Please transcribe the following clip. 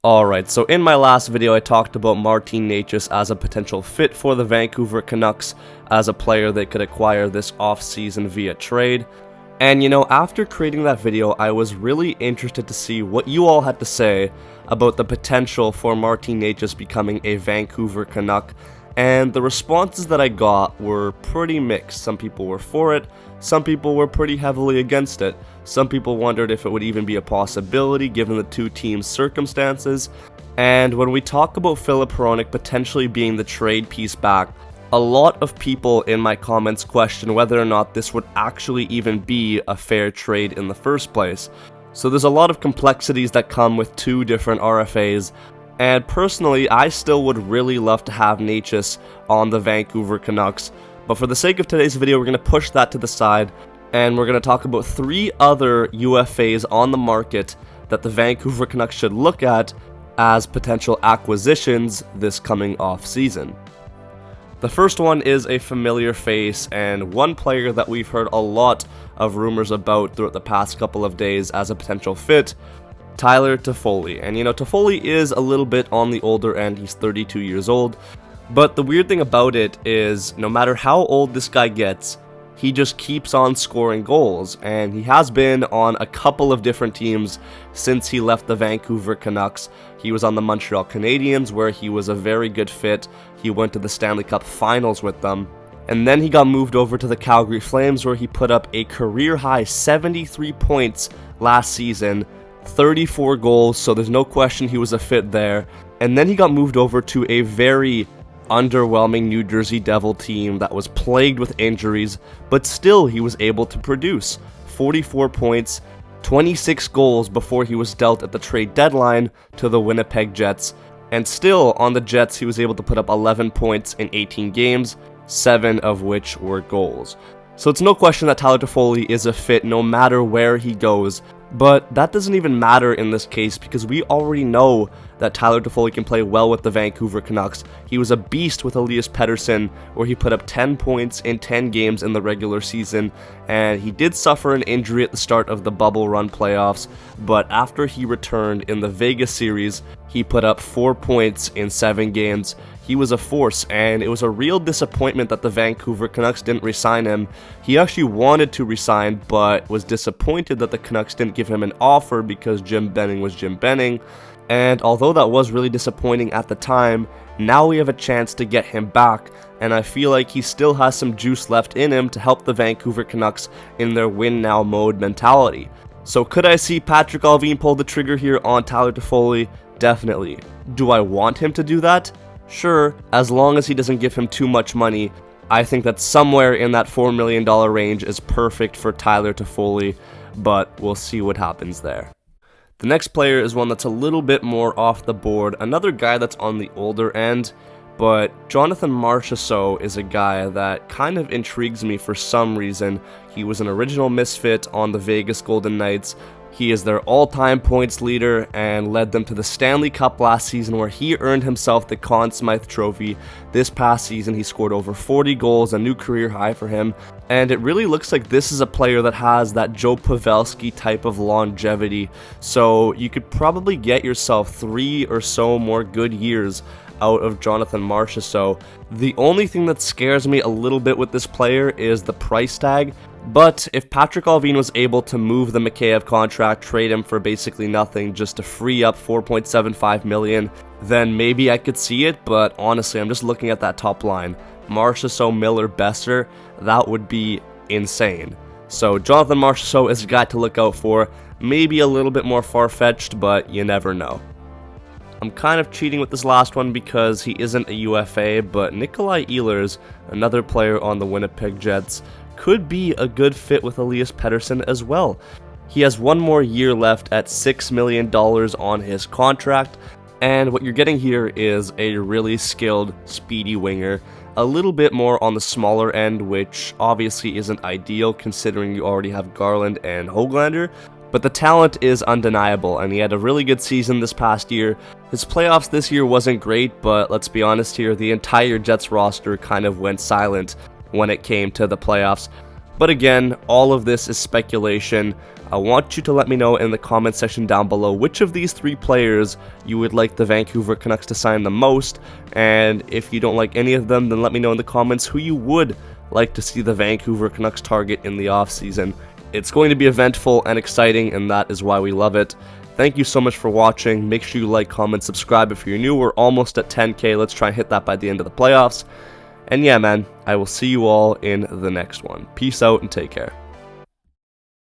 Alright, so in my last video I talked about Martin Necas as a potential fit for the Vancouver Canucks as a player they could acquire this offseason via trade. And you know, after creating that video, I was really interested to see what you all had to say about the potential for Martin Necas becoming a Vancouver Canuck. And the responses that I got were pretty mixed. Some people were for it, some people were pretty heavily against it. Some people wondered if it would even be a possibility given the two teams' circumstances. And when we talk about Filip Hronek potentially being the trade piece back, a lot of people in my comments question whether or not this would actually even be a fair trade in the first place. So there's a lot of complexities that come with two different RFAs. And personally, I still would really love to have Necas on the Vancouver Canucks, but for the sake of today's video, we're going to push that to the side, and we're going to talk about three other UFAs on the market that the Vancouver Canucks should look at as potential acquisitions this coming off-season. The first one is a familiar face, and one player that we've heard a lot of rumors about throughout the past couple of days as a potential fit, Tyler Toffoli. And you know, Toffoli is a little bit on the older end, he's 32 years old, but the weird thing about it is no matter how old this guy gets, he just keeps on scoring goals, and he has been on a couple of different teams since he left the Vancouver Canucks. He was on the Montreal Canadiens, where he was a very good fit. He went to the Stanley Cup Finals with them, and then he got moved over to the Calgary Flames, where he put up a career-high 73 points last season, 34 goals, so there's no question he was a fit there. And then he got moved over to a very underwhelming New Jersey Devil team that was plagued with injuries, but still he was able to produce 44 points, 26 goals before he was dealt at the trade deadline to the Winnipeg Jets. And still on the Jets, he was able to put up 11 points in 18 games, 7 of which were goals. So it's no question that Tyler Toffoli is a fit no matter where he goes. But that doesn't even matter in this case because we already know that Tyler Toffoli can play well with the Vancouver Canucks. He was a beast with Elias Pettersson, where he put up 10 points in 10 games in the regular season, and he did suffer an injury at the start of the bubble run playoffs, but after he returned in the Vegas series, he put up 4 points in 7 games. He was a force, and it was a real disappointment that the Vancouver Canucks didn't re-sign him. He actually wanted to resign, but was disappointed that the Canucks didn't give him an offer because Jim Benning was Jim Benning. And although that was really disappointing at the time, now we have a chance to get him back, and I feel like he still has some juice left in him to help the Vancouver Canucks in their win-now mode mentality. So could I see Patrik Allvin pull the trigger here on Tyler Toffoli? Definitely. Do I want him to do that? Sure, as long as he doesn't give him too much money. I think that somewhere in that $4 million range is perfect for Tyler Toffoli, but we'll see what happens there. The next player is one that's a little bit more off the board, another guy that's on the older end, but Jonathan Marchessault is a guy that kind of intrigues me for some reason. He was an original misfit on the Vegas Golden Knights. He is their all-time points leader and led them to the Stanley Cup last season, where he earned himself the Conn Smythe Trophy. This past season, he scored over 40 goals, a new career high for him. And it really looks like this is a player that has that Joe Pavelski type of longevity. So you could probably get yourself 3 or so more good years out of Jonathan Marchessault. The only thing that scares me a little bit with this player is the price tag. But if Patrik Allvin was able to move the Mikheyev contract, trade him for basically nothing just to free up $4.75 million, then maybe I could see it, but honestly, I'm just looking at that top line. Marchessault, Miller, Besser, that would be insane. So Jonathan Marchessault is a guy to look out for, maybe a little bit more far-fetched, but you never know. I'm kind of cheating with this last one because he isn't a UFA, but Nikolaj Ehlers, another player on the Winnipeg Jets, could be a good fit with Elias Pettersson as well. He has one more year left at $6 million on his contract, and what you're getting here is a really skilled, speedy winger, a little bit more on the smaller end, which obviously isn't ideal considering you already have Garland and Höglander, but the talent is undeniable, and he had a really good season this past year. His playoffs this year wasn't great, but let's be honest here, the entire Jets roster kind of went silent when it came to the playoffs. But again, all of this is speculation. I want you to let me know in the comment section down below which of these 3 players you would like the Vancouver Canucks to sign the most, and if you don't like any of them, then let me know in the comments who you would like to see the Vancouver Canucks target in the offseason. It's going to be eventful and exciting, and that is why we love it. Thank you so much for watching. Make sure you like, comment, subscribe if you're new. We're almost at 10K. Let's try and hit that by the end of the playoffs. And yeah, man, I will see you all in the next one. Peace out and take care.